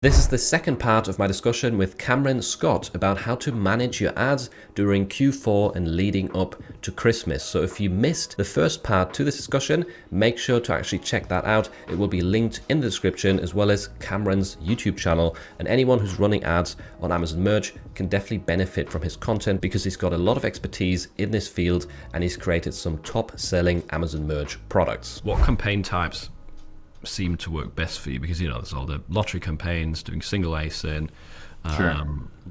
This is the second part of my discussion with Cameron Scott about how to manage your ads during Q4 and leading up to Christmas. So if you missed the first part to this discussion, make sure to actually check that out. It will be linked in the description, as well as Cameron's YouTube channel. And anyone who's running ads on Amazon Merch can definitely benefit from his content because he's got a lot of expertise in this field and he's created some top selling Amazon Merch products. What campaign types seem to work best for you? Because there's all the lottery campaigns, doing single ASIN. Sure.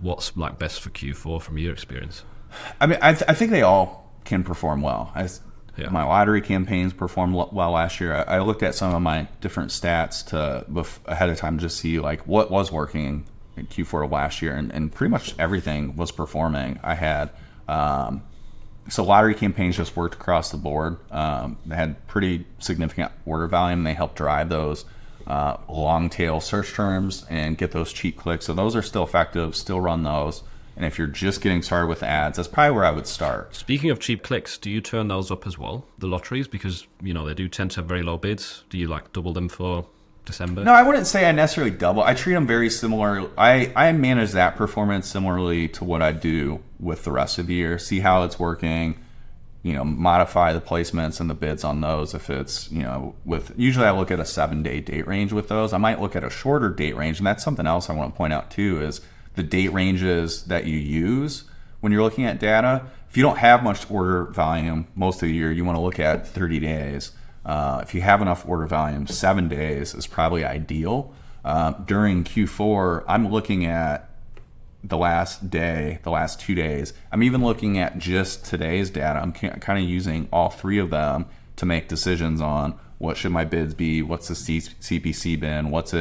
What's like best for Q4 from your experience? I mean, I think they all can perform well. My lottery campaigns performed well last year. I looked at some of my different stats ahead of time to just see like what was working in Q4 of last year, and pretty much everything was performing. I had so lottery campaigns just worked across the board. They had pretty significant order volume. They helped drive those long tail search terms and get those cheap clicks. So those are still effective, still run those. And if you're just getting started with ads, that's probably where I would start. Speaking of cheap clicks, do you turn those up as well, the lotteries? Because, they do tend to have very low bids. Do you like double them for December? No, I wouldn't say I necessarily double. I treat them very similar. I manage that performance similarly to what I do with the rest of the year. See how it's working, modify the placements and the bids on those. If it's, usually I look at a 7-day date range with those. I might look at a shorter date range. And that's something else I want to point out too, is the date ranges that you use when you're looking at data. If you don't have much order volume most of the year, you want to look at 30 days. If you have enough order volume, 7 days is probably ideal. During Q4, I'm looking at the last 2 days. I'm even looking at just today's data. I'm kind of using all three of them to make decisions on what should my bids be, what's the CPC been, what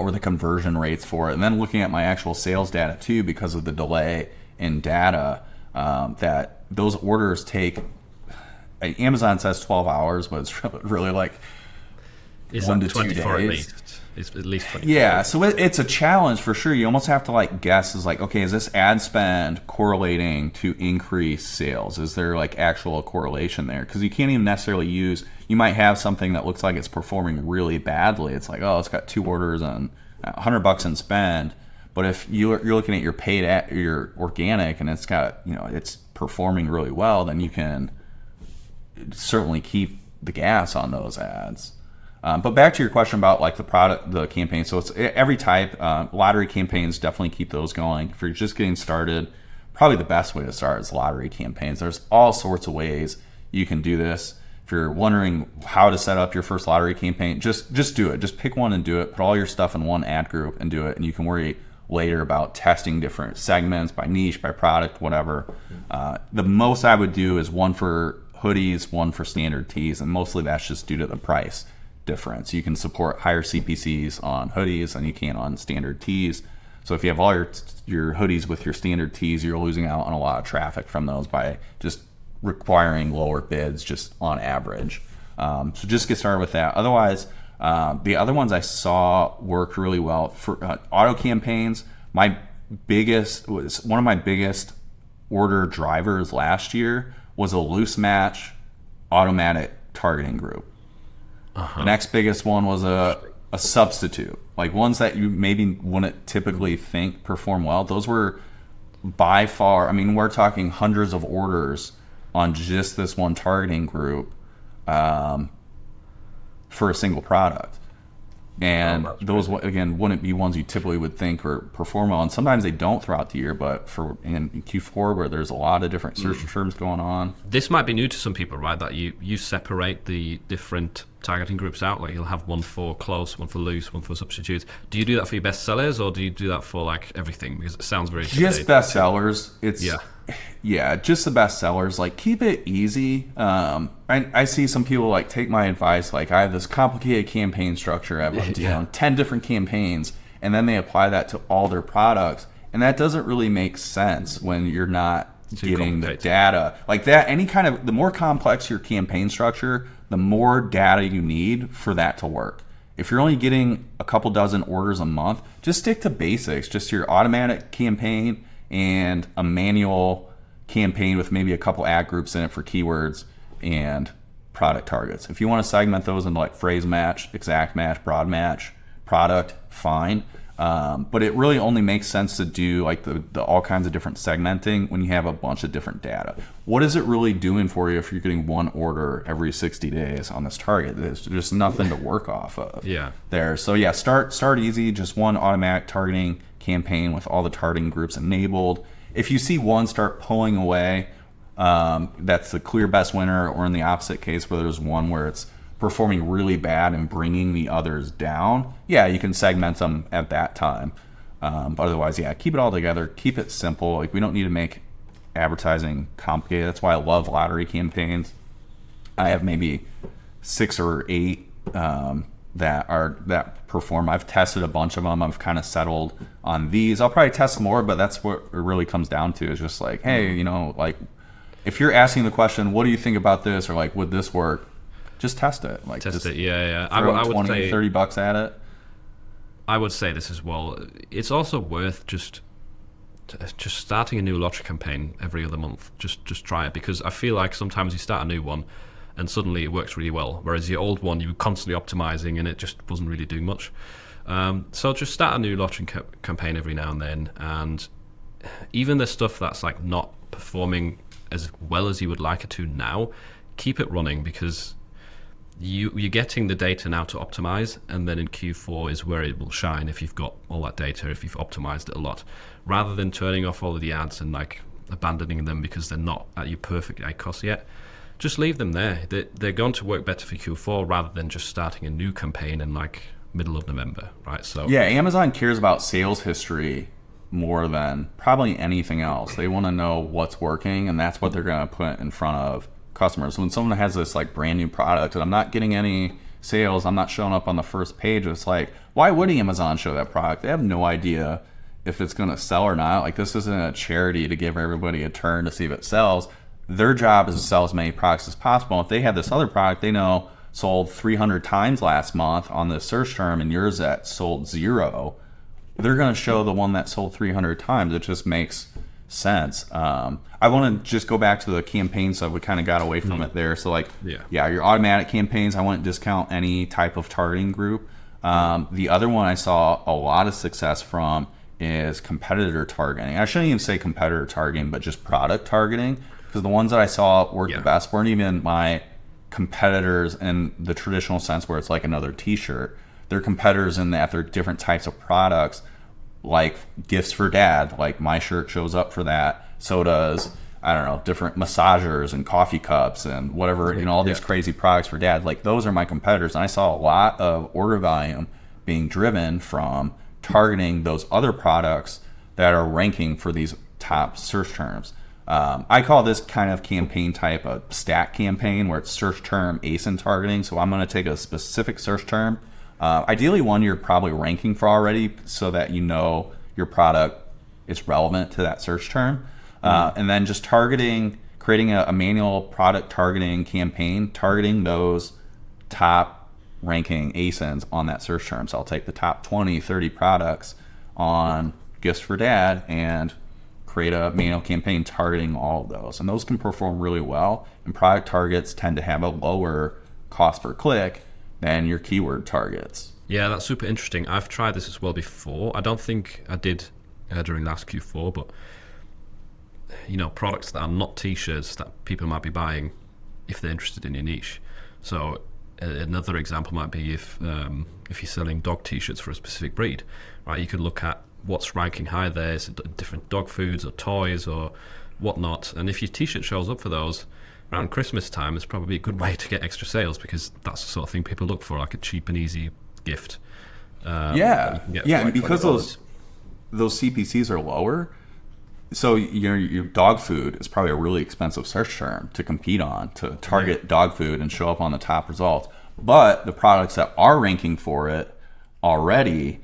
were the conversion rates for it, and then looking at my actual sales data too, because of the delay in data, that those orders take. Amazon says 12 hours, but it's really like 1 to 2 days. At least. It's at least 24. Yeah, so it's a challenge for sure. You almost have to guess is okay, is this ad spend correlating to increased sales? Is there actual correlation there? Because you can't even necessarily you might have something that looks like it's performing really badly. It's it's got 2 orders and $100 in spend. But if you're looking at your paid your organic and it's got, it's performing really well, then you can certainly keep the gas on those ads. But back to your question about the campaign. So it's every type. Lottery campaigns, definitely keep those going. If you're just getting started, probably the best way to start is lottery campaigns. There's all sorts of ways you can do this. If you're wondering how to set up your first lottery campaign, just do it. Just pick one and do it. Put all your stuff in one ad group and do it. And you can worry later about testing different segments by niche, by product, whatever. The most I would do is one for hoodies, one for standard tees, and mostly that's just due to the price difference. You can support higher CPCs on hoodies than you can on standard tees. So if you have all your hoodies with your standard tees, you're losing out on a lot of traffic from those by just requiring lower bids just on average. So just get started with that. Otherwise, the other ones I saw work really well for auto campaigns. One of my biggest order drivers last year was a loose match automatic targeting group. The next biggest one was a substitute, ones that you maybe wouldn't typically think perform well. Those were by far, we're talking hundreds of orders on just this one targeting group for a single product. And those, again, wouldn't be ones you typically would think or perform well. And sometimes they don't throughout the year, but in Q4 where there's a lot of different search terms going on. This might be new to some people, right? That you separate the different targeting groups out. You'll have one for close, one for loose, one for substitutes. Do you do that for your best sellers, or do you do that for everything? Because it sounds very just best sellers. Yeah, just the best sellers. Keep it easy. I see some people take my advice. I have this complicated campaign structure. I have 10 different campaigns, and then they apply that to all their products, and that doesn't really make sense when you're not getting the data that. The more complex your campaign structure, the more data you need for that to work. If you're only getting a couple dozen orders a month, just stick to basics. Just your automatic campaign and a manual campaign with maybe a couple ad groups in it for keywords and product targets. If you want to segment those into phrase match, exact match, broad match, product, fine. But it really only makes sense to do like the all kinds of different segmenting when you have a bunch of different data. What is it really doing for you if you're getting one order every 60 days on this target? There's just nothing to work off of there. So yeah, start easy, just one automatic targeting campaign with all the targeting groups enabled. If you see one start pulling away, that's the clear best winner, or in the opposite case where there's one where it's performing really bad and bringing the others down, yeah, you can segment them at that time. But otherwise, yeah, keep it all together. Keep it simple. Like, we don't need to make advertising complicated. That's why I love lottery campaigns. I have maybe 6 or 8 that perform. I've tested a bunch of them. I've kind of settled on these. I'll probably test more, but that's what it really comes down to, is just like, hey, like, if you're asking the question, what do you think about this, or like, would this work? Just test it. Like, test it, yeah. I would say $30 at it. I would say this as well. It's also worth just starting a new lottery campaign every other month. Just try it, because I feel like sometimes you start a new one and suddenly it works really well, whereas your old one you were constantly optimizing and it just wasn't really doing much. So just start a new lottery campaign every now and then, and even the stuff that's like not performing as well as you would like it to now, keep it running, because you're getting the data now to optimize, and then in Q4 is where it will shine if you've got all that data, if you've optimized it a lot, rather than turning off all of the ads and like abandoning them because they're not at your perfect ad cost yet. Just leave them there. They're going to work better for Q4 rather than just starting a new campaign in like middle of November, right? So yeah, Amazon cares about sales history more than probably anything else. They want to know what's working, and that's what they're going to put in front of customers. When someone has this like brand new product and I'm not getting any sales, I'm not showing up on the first page, it's like, why would Amazon show that product? They have no idea if it's going to sell or not. Like, this isn't a charity to give everybody a turn to see if it sells. Their job is to sell as many products as possible. If they have this other product they know sold 300 times last month on the search term, and yours that sold 0, they're going to show the one that sold 300 times. It just makes sense. I want to just go back to the campaign stuff. We kind of got away from it there. So like, yeah, your automatic campaigns, I wouldn't discount any type of targeting group. The other one I saw a lot of success from is competitor targeting. I shouldn't even say competitor targeting, but just product targeting, because the ones that I saw worked the best weren't even my competitors in the traditional sense where it's like another t-shirt. They're competitors in that they're different types of products, like gifts for dad. Like, my shirt shows up for that. So does, I don't know, different massagers and coffee cups and whatever, all these crazy products for dad. Like, those are my competitors. And I saw a lot of order volume being driven from targeting those other products that are ranking for these top search terms. I call this kind of campaign type a stack campaign, where it's search term ASIN targeting. So I'm going to take a specific search term, ideally one you're probably ranking for already, so that your product is relevant to that search term. And then just creating a manual product targeting campaign, targeting those top ranking ASINs on that search term. So I'll take the top 20, 30 products on gifts for dad and create a manual campaign targeting all of those. And those can perform really well. And product targets tend to have a lower cost per click than your keyword targets. Yeah, that's super interesting. I've tried this as well before. I don't think I did during last Q4, but products that are not t-shirts that people might be buying if they're interested in your niche. So another example might be if you're selling dog t-shirts for a specific breed, right? You could look at what's ranking high there, is it different dog foods or toys or whatnot. And if your t-shirt shows up for those around Christmas time, it's probably a good way to get extra sales, because that's the sort of thing people look for, like a cheap and easy gift. And because those CPCs are lower, so your dog food is probably a really expensive search term to compete on, to target dog food and show up on the top results. But the products that are ranking for it already,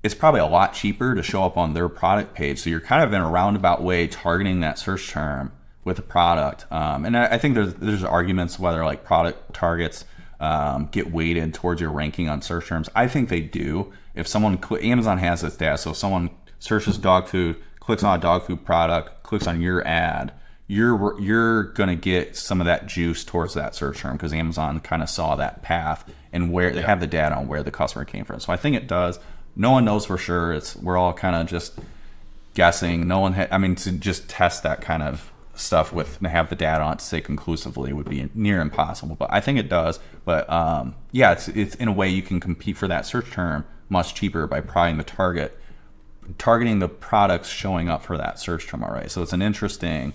it's probably a lot cheaper to show up on their product page. So you're kind of in a roundabout way targeting that search term with a product. And I think there's arguments whether like product targets get weighted towards your ranking on search terms. I think they do. If Amazon has this data, so if someone searches dog food, clicks on a dog food product, clicks on your ad, you're going to get some of that juice towards that search term because Amazon kind of saw that path and where they have the data on where the customer came from. So I think it does. No one knows for sure. We're all kind of just guessing. No one to just test that kind of stuff with and have the data on it to say conclusively would be near impossible. But I think it does. But it's in a way you can compete for that search term much cheaper by targeting the products showing up for that search term already. So it's an interesting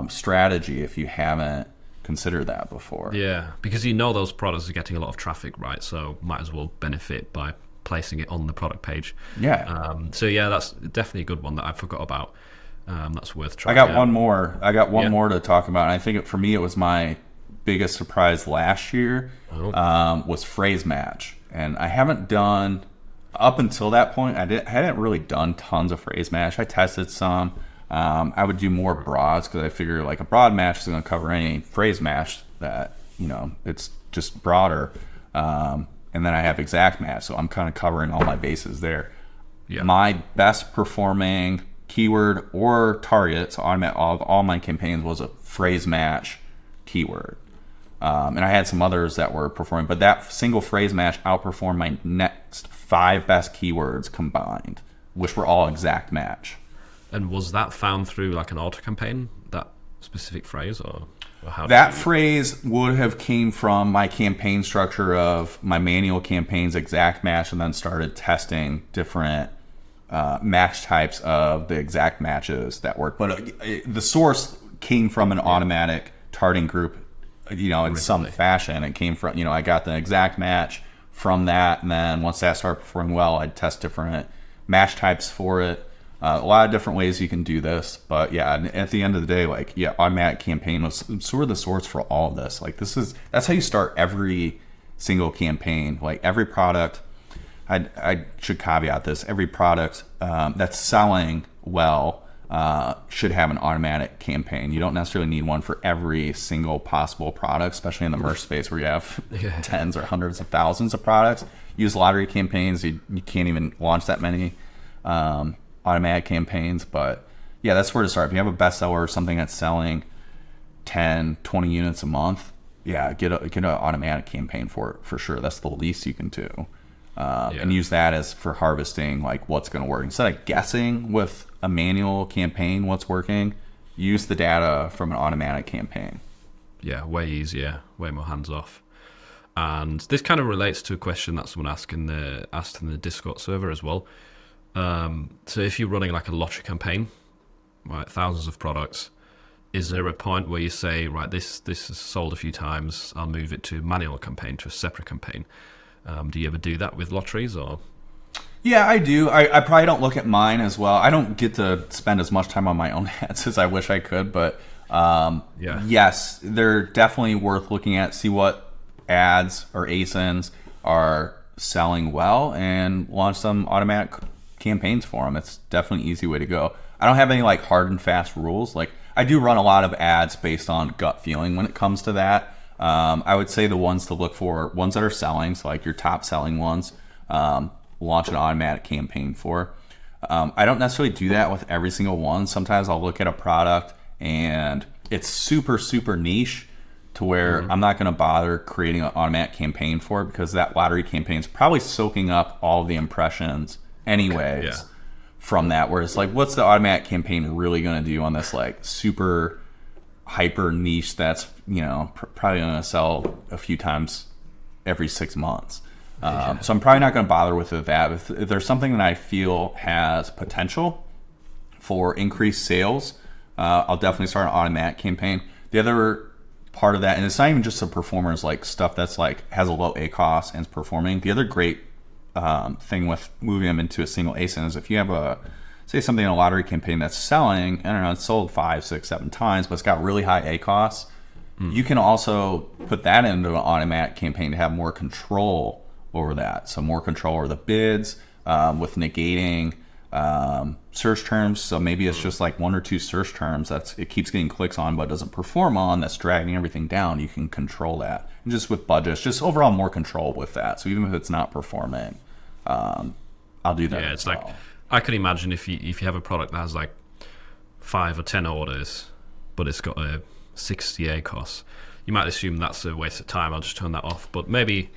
strategy if you haven't considered that before. Yeah, because you know those products are getting a lot of traffic, right? So might as well benefit by placing it on the product page. Yeah. So yeah, that's definitely a good one that I forgot about. That's worth trying. I got one more. More to talk about. And I think for me, it was my biggest surprise last year. Was phrase match, and I haven't done up until that point. I hadn't really done tons of phrase match. I tested some. I would do more broads because I figure like a broad match is going to cover any phrase match that it's just broader. And then I have exact match, so I'm kind of covering all my bases there. Yeah. My best performing keyword or target, so all my campaigns was a phrase match keyword. And I had some others that were performing, but that single phrase match outperformed my next 5 best keywords combined, which were all exact match. And was that found through like an auto campaign, that specific phrase, or how? That phrase would have came from my campaign structure of my manual campaigns exact match, and then started testing different match types of the exact matches that work. But the source came from an automatic targeting group, in some fashion. It came from, I got the exact match from that, and then once that started performing well, I'd test different match types for it. A lot of different ways you can do this, but yeah, at the end of the day, automatic campaign was sort of the source for all of this. That's how you start every single campaign. Like every product, I should caveat this: every product that's selling well should have an automatic campaign. You don't necessarily need one for every single possible product, especially in the merch space where you have tens or hundreds of thousands of products. Use lottery campaigns. You can't even launch that many automatic campaigns, but yeah, that's where to start. If you have a bestseller or something that's selling 10, 20 units a month, get an automatic campaign for it for sure. That's the least you can do. And use that as for harvesting like what's going to work. Instead of guessing with a manual campaign what's working, use the data from an automatic campaign. Yeah, way easier, way more hands off. And this kind of relates to a question that someone asked in the Discord server as well. So if you're running like a lottery campaign, right, thousands of products, is there a point where you say, right, this is sold a few times, I'll move it to manual campaign, to a separate campaign? Do you ever do that with lotteries, or? Yeah, I do. I probably don't look at mine as well. I don't get to spend as much time on my own ads as I wish I could, but yes, they're definitely worth looking at, see what ads or ASINs are selling well, and launch some automatic campaigns for them. It's definitely an easy way to go. I don't have any like hard and fast rules. Like I do run a lot of ads based on gut feeling when it comes to that. I would say the ones to look for, ones that are selling, so like your top selling ones, launch an automatic campaign for. I don't necessarily do that with every single one. Sometimes I'll look at a product and it's super, super niche to where I'm not going to bother creating an automatic campaign for it, because that lottery campaign is probably soaking up all the impressions anyways from that. Whereas like, what's the automatic campaign really going to do on this like super hyper niche that's probably going to sell a few times every 6 months? So I'm probably not going to bother with that. If there's something that I feel has potential for increased sales, I'll definitely start an automatic campaign. The other part of that, and it's not even just the performers, like stuff that's like has a low ACoS and is performing. The other great thing with moving them into a single ASIN is if you have say something in a lottery campaign that's selling, I don't know, it's sold 5, 6, 7 times, but it's got really high ACoS. You can also put that into an automatic campaign to have more control over that. So more control over the bids, with negating search terms. So maybe it's just like 1 or 2 search terms it keeps getting clicks on but doesn't perform on, that's dragging everything down. You can control that. And just with budgets, just overall more control with that. So even if it's not performing, I'll do that. Yeah, it's like, I can imagine if you have a product that has like 5 or 10 orders, but it's got a 60 ACOS, you might assume that's a waste of time. I'll just turn that off. But maybe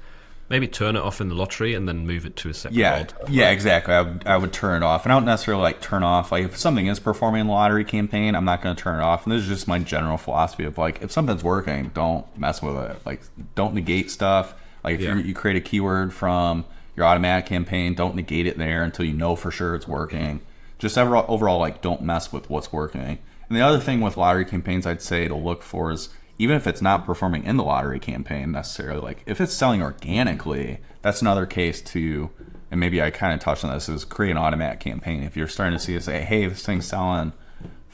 turn it off in the lottery and then move it to a separate vault. Yeah, exactly. I would turn it off. And I don't necessarily like turn off, like if something is performing in the lottery campaign, I'm not going to turn it off. And this is just my general philosophy of like, if something's working, don't mess with it. Like, don't negate stuff. Like if you create a keyword from your automatic campaign, don't negate it there until you know for sure it's working. Just overall, like, don't mess with what's working. And the other thing with lottery campaigns I'd say to look for is, even if it's not performing in the lottery campaign necessarily, like if it's selling organically, that's another case to, and maybe I kind of touched on this, is create an automatic campaign. If you're starting to see it say, hey, this thing's selling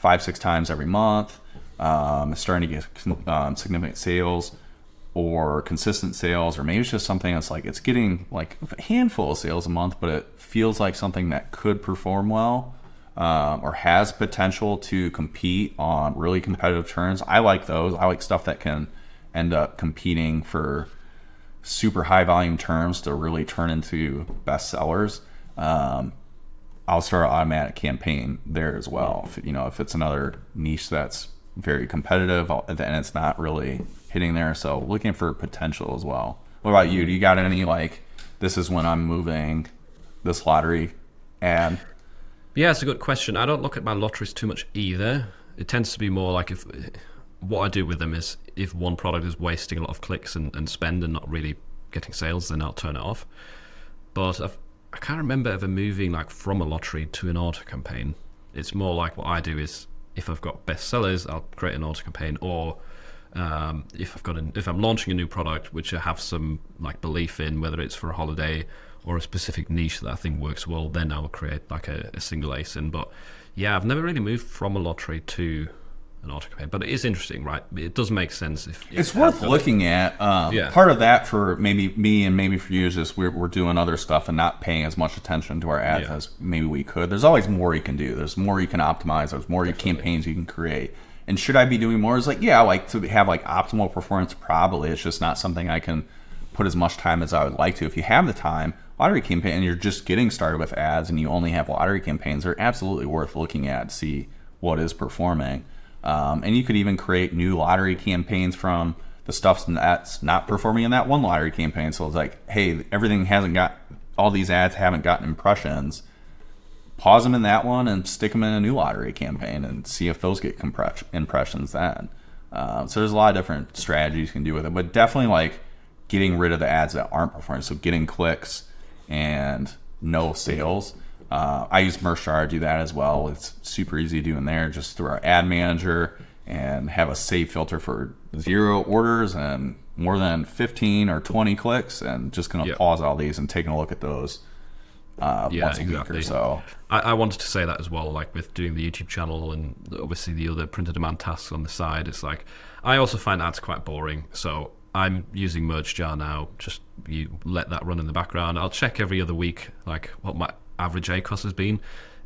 5-6 times every month, it's starting to get significant sales or consistent sales, or maybe it's just something that's like, it's getting like a handful of sales a month, but it feels like something that could perform well. Or has potential to compete on really competitive terms. I like those. I like stuff that can end up competing for super high volume terms to really turn into best sellers. I'll start an automatic campaign there as well. If it's another niche that's very competitive, then it's not really hitting there. So looking for potential as well. What about you? Do you got any like, this is when I'm moving this lottery ad? Yeah, it's a good question. I don't look at my lotteries too much either. It tends to be more like what I do with them is if one product is wasting a lot of clicks and spend and not really getting sales, then I'll turn it off. But I can't remember ever moving like from a lottery to an auto campaign. It's more like what I do is if I've got best sellers, I'll create an auto campaign, or if I'm launching a new product which I have some like belief in, whether it's for a holiday or a specific niche that I think works well, then I will create like a single ASIN. But yeah, I've never really moved from a lottery to an auto campaign, but it is interesting, right? It does make sense. If it's worth looking at. Part of that for maybe me and maybe for you is just we're doing other stuff and not paying as much attention to our ads as maybe we could. There's always more you can do. There's more you can optimize. There's more campaigns you can create. And should I be doing more? It's like, yeah, I like to have like optimal performance. Probably. It's just not something I can put as much time as I would like to. If you have the time, lottery campaign, and you're just getting started with ads and you only have lottery campaigns, they're absolutely worth looking at to see what is performing. And you could even create new lottery campaigns from the stuff that's not performing in that one lottery campaign. So it's like, hey, all these ads haven't gotten impressions. Pause them in that one and stick them in a new lottery campaign and see if those get impressions then. So there's a lot of different strategies you can do with it, but definitely like getting rid of the ads that aren't performing. So getting clicks and no sales. I use Merchjar to do that as well. It's super easy to do in there just through our ad manager and have a save filter for 0 orders and more than 15 or 20 clicks, and just going to pause all these and taking a look at those once a week or so. I wanted to say that as well, like with doing the YouTube channel and obviously the other printer demand tasks on the side. It's like, I also find ads quite boring. So I'm using Merchjar now. Just you let that run in the background. I'll check every other week, like what my average ACOS has been.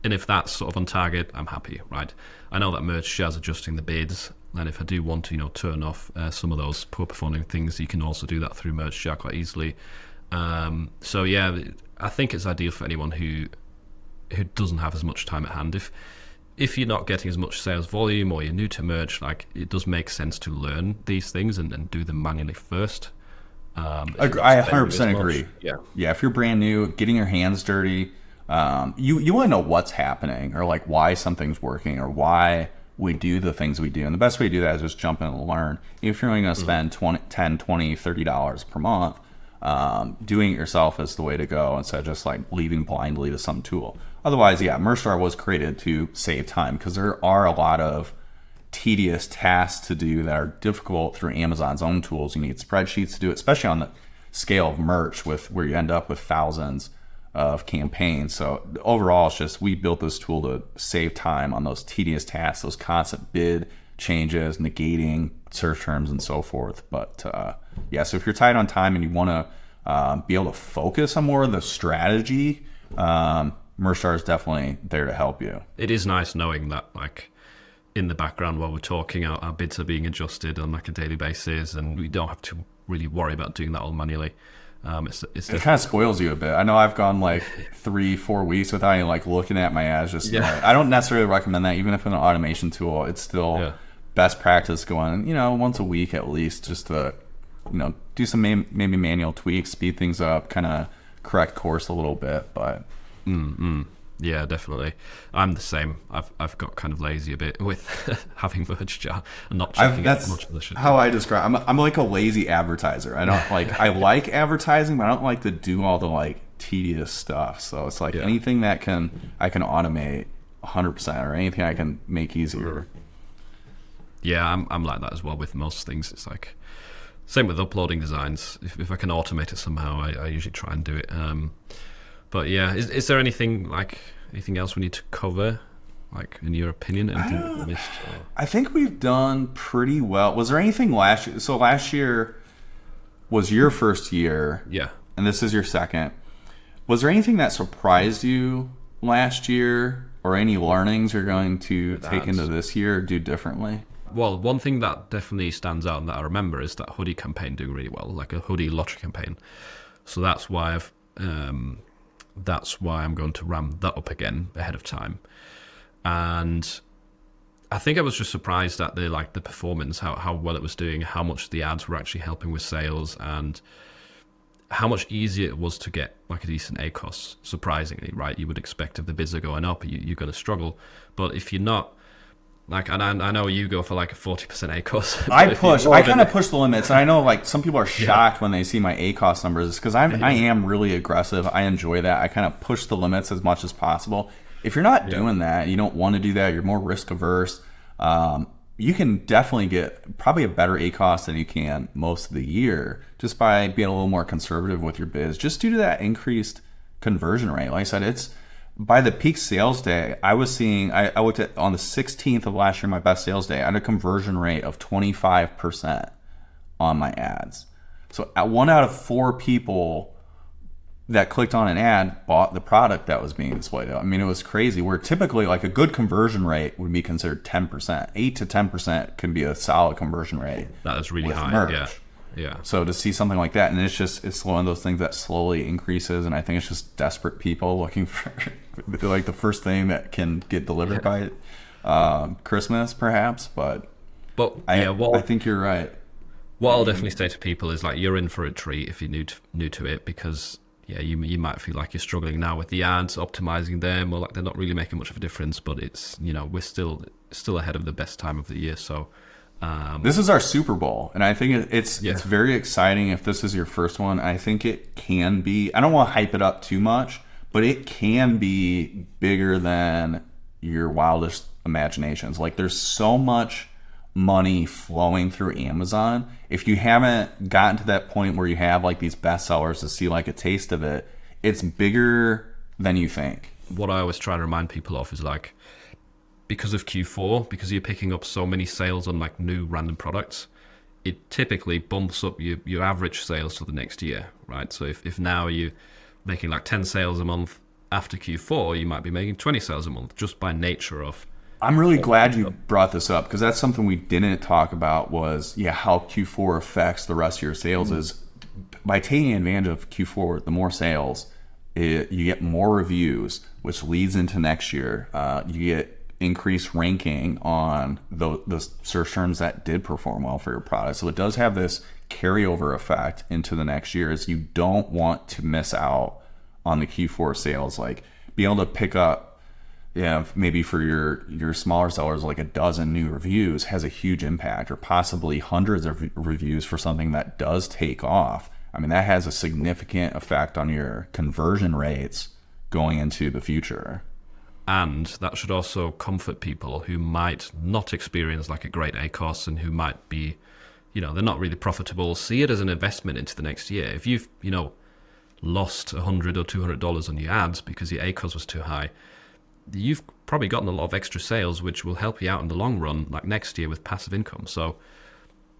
And if that's sort of on target, I'm happy, right? I know that Merchjar's adjusting the bids. And if I do want to, turn off some of those poor performing things, you can also do that through Merchjar quite easily. So yeah, I think it's ideal for anyone who doesn't have as much time at hand. If you're not getting as much sales volume or you're new to merch, like it does make sense to learn these things and do them manually first. I 100% agree. Yeah. If you're brand new, getting your hands dirty, you want to know what's happening or like why something's working or why we do the things we do. And the best way to do that is just jump in and learn. If you're only going to spend $10, $20, $30 per month, doing it yourself is the way to go instead of just like leaving blindly to some tool. Otherwise, yeah, Merchjar was created to save time because there are a lot of tedious tasks to do that are difficult through Amazon's own tools. You need spreadsheets to do it, especially on the scale of merch with where you end up with thousands of campaigns. So overall, it's just we built this tool to save time on those tedious tasks, those constant bid changes, negating search terms and so forth. But yeah, so if you're tight on time and you want to be able to focus on more of the strategy, Merchjar is definitely there to help you. It is nice knowing that like in the background while we're talking, our bids are being adjusted on like a daily basis, and we don't have to really worry about doing that all manually. It kind of spoils you a bit. I know I've gone like 3-4 weeks without even like looking at my ads. I don't necessarily recommend that. Even if in an automation tool, it's still best practice going, once a week at least, just to, do some maybe manual tweaks, speed things up, kind of correct course a little bit. But yeah, definitely. I'm the same. I've got kind of lazy a bit with having merge jar and not checking it much of the shit. How I describe. I'm like a lazy advertiser. I don't like. I like advertising, but I don't like to do all the like tedious stuff. So it's like anything that I can automate 100%, or anything I can make easier. Yeah, I'm like that as well with most things. It's like same with uploading designs. If I can automate it somehow, I usually try and do it. But yeah, is there anything else we need to cover? Like, in your opinion, anything that we missed? I think we've done pretty well. Was there anything last year? So last year was your first year. Yeah. And this is your second. Was there anything that surprised you last year, or any learnings you're going to take into this year or do differently? Well, one thing that definitely stands out and that I remember is that hoodie campaign doing really well, like a hoodie lottery campaign. So that's why I'm going to ram that up again ahead of time. And I think I was just surprised at the performance, how well it was doing, how much the ads were actually helping with sales, and how much easier it was to get like a decent ACOS, surprisingly, right? You would expect if the bids are going up, you're going to struggle. But if you're not, like, and I know you go for like a 40% ACOS. I kind of push the limits. And I know like some people are shocked when they see my ACOS numbers, because I am really aggressive. I enjoy that. I kind of push the limits as much as possible. If you're not doing that, you don't want to do that, you're more risk averse, you can definitely get probably a better ACOS than you can most of the year just by being a little more conservative with your bids, just due to that increased conversion rate. Like I said, it's by the peak sales day, I was seeing, I looked at on the 16th of last year, my best sales day, I had a conversion rate of 25% on my ads. So 1 out of 4 people that clicked on an ad bought the product that was being displayed. I mean, it was crazy. Where typically like a good conversion rate would be considered 10%. 8 to 10% can be a solid conversion rate. That is really high. Merch. Yeah. So to see something like that, and it's one of those things that slowly increases, and I think it's just desperate people looking for like the first thing that can get delivered by Christmas, perhaps. But I think you're right. What I'll definitely say to people is like, you're in for a treat if you're new to it, because you might feel like you're struggling now with the ads, optimizing them, or like they're not really making much of a difference. But it's we're still ahead of the best time of the year, so. This is our Super Bowl, and I think it's very exciting if this is your first one. I think it can be, I don't want to hype it up too much, but it can be bigger than your wildest imaginations. Like, there's so much money flowing through Amazon. If you haven't gotten to that point where you have like these bestsellers to see like a taste of it, it's bigger than you think. What I always try to remind people of is like, because of Q4, because you're picking up so many sales on like new random products, it typically bumps up your average sales for the next year, right? So if now you're making like 10 sales a month, after Q4, you might be making 20 sales a month just by nature of. I'm really glad you brought this up, because that's something we didn't talk about was how Q4 affects the rest of your sales. Is by taking advantage of Q4, the more sales, you get more reviews, which leads into next year. You get increased ranking on the search terms that did perform well for your product. So it does have this carryover effect into the next year, as you don't want to miss out on the Q4 sales. Like, be able to pick up, maybe for your smaller sellers, like a dozen new reviews has a huge impact, or possibly hundreds of reviews for something that does take off. I mean, that has a significant effect on your conversion rates going into the future. And that should also comfort people who might not experience like a great ACOS, and who might be, they're not really profitable. See it as an investment into the next year. If you've, lost $100 or $200 on your ads because your ACOS was too high, you've probably gotten a lot of extra sales, which will help you out in the long run, like next year with passive income. So,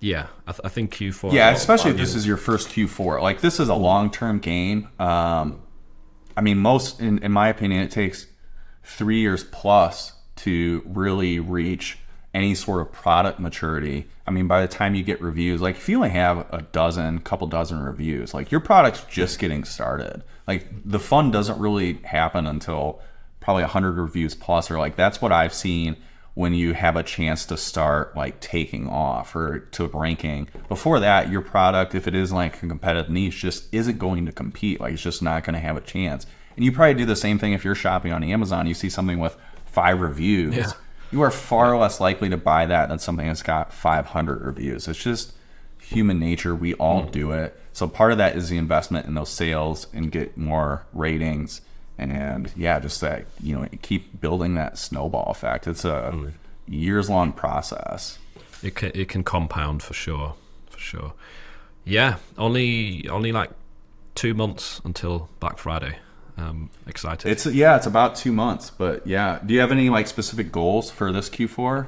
I think Q4. Yeah, especially if this is your first Q4. Like, this is a long-term gain. I mean, in my opinion, it takes 3 years plus to really reach any sort of product maturity. I mean, by the time you get reviews, like if you only have a couple dozen reviews, like your product's just getting started. Like, the fun doesn't really happen until probably 100 reviews plus, or like that's what I've seen when you have a chance to start like taking off or to ranking. Before that, your product, if it is like a competitive niche, just isn't going to compete. Like it's just not going to have a chance. And you probably do the same thing if you're shopping on Amazon. You see something with 5 reviews. Yeah. You are far less likely to buy that than something that's got 500 reviews. It's just human nature. We all do it. So part of that is the investment in those sales and get more ratings. And yeah, just that, keep building that snowball effect. It's a years-long process. It can compound for sure. Yeah, only like 2 months until Black Friday. Excited. It's about 2 months, but yeah. Do you have any like specific goals for this Q4?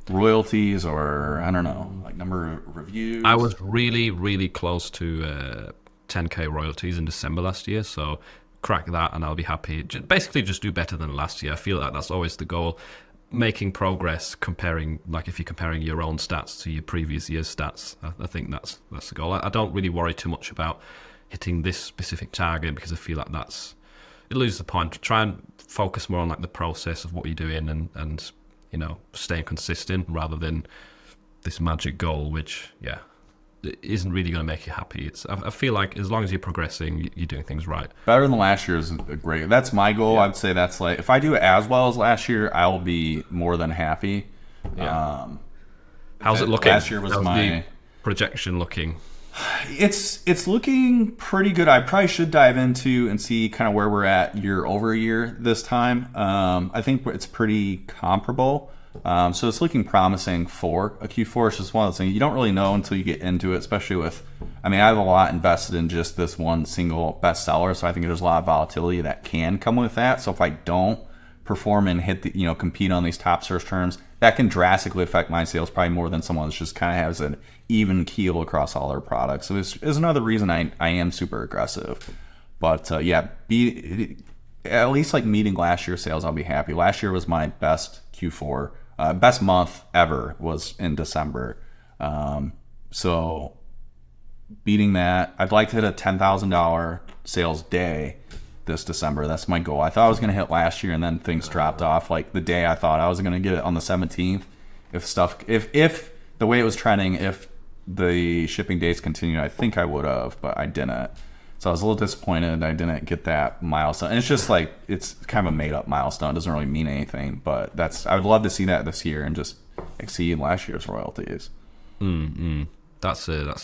Royalties or I don't know, like number of reviews? I was really, really close to 10k royalties in December last year, so crack that and I'll be happy. Basically, just do better than last year. I feel like that's always the goal. Making progress, comparing, like if you're comparing your own stats to your previous year's stats, I think that's the goal. I don't really worry too much about hitting this specific target because I feel like it loses the point. Try and focus more on like the process of what you're doing and staying consistent rather than this magic goal, which isn't really going to make you happy. I feel like as long as you're progressing, you're doing things right. Better than last year is great. That's my goal. Yeah. I'd say that's like if I do it as well as last year, I will be more than happy. Yeah. How's it looking? Last year was How's my the projection looking? It's looking pretty good. I probably should dive into and see kind of where we're at year over year this time. I think it's pretty comparable. So it's looking promising for a Q4. It's just one of those things you don't really know until you get into it, especially with, I have a lot invested in just this one single bestseller. So I think there's a lot of volatility that can come with that. So if I don't perform and hit the, compete on these top search terms, that can drastically affect my sales probably more than someone that just kind of has an even keel across all their products. So this is another reason I am super aggressive. But at least like meeting last year's sales, I'll be happy. Last year was my best Q4. Best month ever was in December. So beating that, I'd like to hit a $10,000 sales day this December. That's my goal. I thought I was going to hit last year and then things dropped off like the day I thought I was going to get it on the 17th. If the way it was trending, if the shipping dates continued, I think I would have, but I didn't. So I was a little disappointed I didn't get that milestone. And it's just like, it's kind of a made up milestone. It doesn't really mean anything, but I would love to see that this year and just exceed last year's royalties. That's a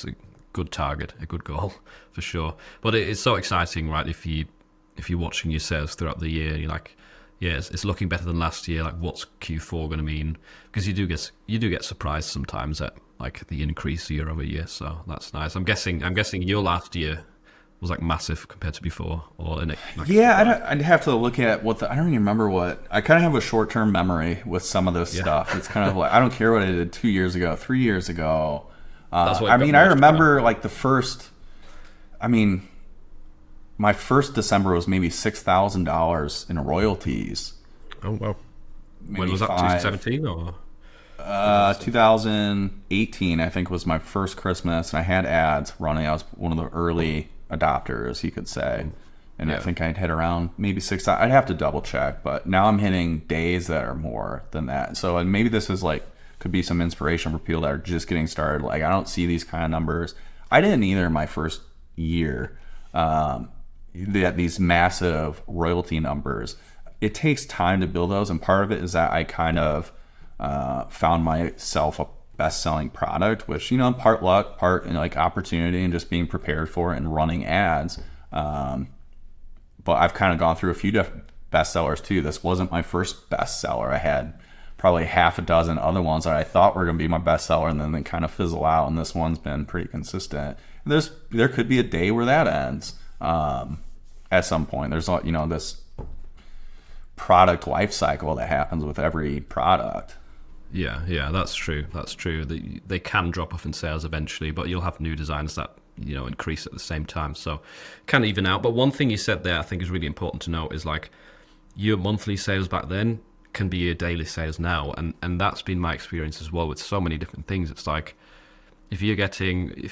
good target, a good goal for sure. But it's so exciting, right? If you're watching your sales throughout the year, you're like, it's looking better than last year. Like, what's Q4 going to mean? Because you do get surprised sometimes at like the increase year over year. So that's nice. I'm guessing your last year was like massive compared to before, or in it. Like, I'd have to look at I don't even remember what. I kind of have a short term memory with some of this stuff. It's kind of like I don't care what I did 2 years ago, 3 years ago. That's what I remember like the first. My first December was maybe $6,000 in royalties. Oh wow! Maybe When was that? 2017 or? 2018, I think, was my first Christmas, and I had ads running. I was one of the early adopters, you could say, and I think I'd hit around maybe 6,000. I'd have to double check, but now I'm hitting days that are more than that. So, and maybe this is like could be some inspiration for people that are just getting started. Like, I don't see these kind of numbers. I didn't either in my first year. These massive royalty numbers. It takes time to build those, and part of it is that I kind of found myself a best-selling product, which part luck, part like opportunity, and just being prepared for it and running ads. But I've kind of gone through a few different bestsellers too. This wasn't my first bestseller. I had probably half a dozen other ones that I thought were going to be my bestseller, and then they kind of fizzle out. And this one's been pretty consistent. There could be a day where that ends at some point. There's this product life cycle that happens with every product. Yeah, that's true. They can drop off in sales eventually, but you'll have new designs that increase at the same time, so can even out. But one thing you said there I think is really important to note is like your monthly sales back then can be your daily sales now, and that's been my experience as well with so many different things. It's like if you're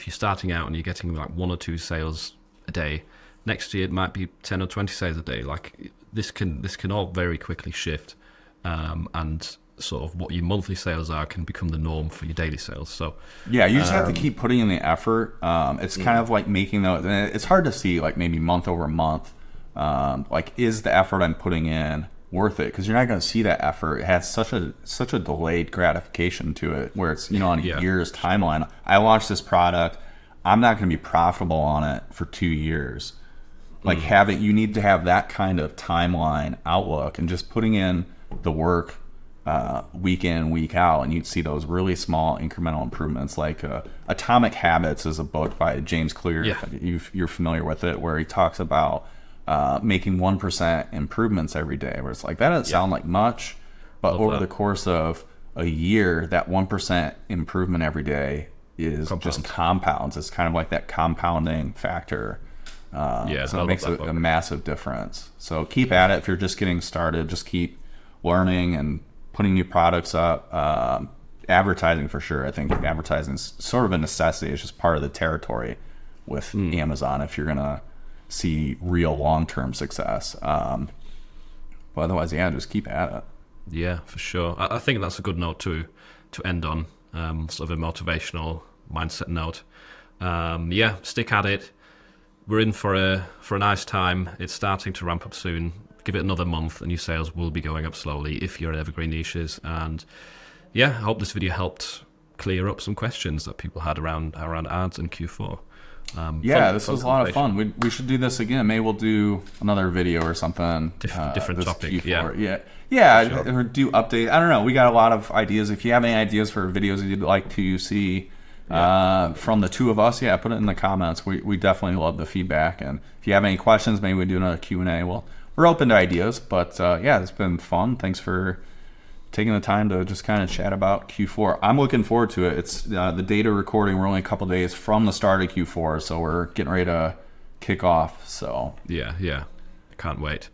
starting out and you're getting like 1 or 2 sales a day, next year it might be 10 or 20 sales a day. Like this can all very quickly shift, and sort of what your monthly sales are can become the norm for your daily sales. So yeah, you just have to keep putting in the effort. It's kind of like making those. And it's hard to see like maybe month over month. Like, is the effort I'm putting in worth it? Because you're not going to see that effort. It has such a delayed gratification to it, where it's on a year's timeline. I launched this product. I'm not going to be profitable on it for 2 years. Like you need to have that kind of timeline outlook, and just putting in the work week in, week out, and you'd see those really small incremental improvements. Like Atomic Habits is a book by James Clear. Yeah. You're familiar with it, where he talks about making 1% improvements every day, where it's like, that doesn't sound like much, but over the course of a year, that 1% improvement every day is just compounds. It's kind of like that compounding factor. So it makes a massive difference. So keep at it. If you're just getting started, just keep learning and putting new products up. Advertising, for sure. I think advertising is sort of a necessity. It's just part of the territory with Amazon if you're going to see real long-term success. But otherwise, just keep at it. Yeah, for sure. I think that's a good note to end on, sort of a motivational mindset note. Stick at it. We're in for a nice time. It's starting to ramp up soon. Give it another month and your sales will be going up slowly if you're in evergreen niches. And I hope this video helped clear up some questions that people had around ads in Q4. This was a lot of fun. We should do this again. Maybe we'll do another video or something. Different topic. Q4. Yeah. Or do update. I don't know. We got a lot of ideas. If you have any ideas for videos you'd like to see from the two of us, put it in the comments. We definitely love the feedback. And if you have any questions, maybe we do another Q&A. Well, we're open to ideas. But it's been fun. Thanks for taking the time to just kind of chat about Q4. I'm looking forward to it. It's the data recording. We're only a couple days from the start of Q4, so we're getting ready to kick off. So I can't wait.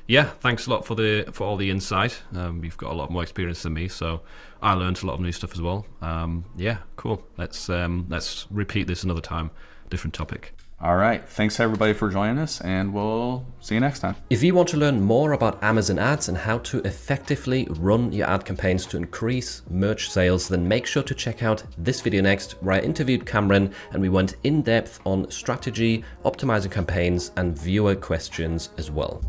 Thanks a lot for all the insight. You've got a lot more experience than me, so I learned a lot of new stuff as well. Cool. Let's repeat this another time. Different topic. All right. Thanks, everybody, for joining us, and we'll see you next time. If you want to learn more about Amazon ads and how to effectively run your ad campaigns to increase merch sales, then make sure to check out this video next, where I interviewed Cameron and we went in depth on strategy, optimizing campaigns, and viewer questions as well.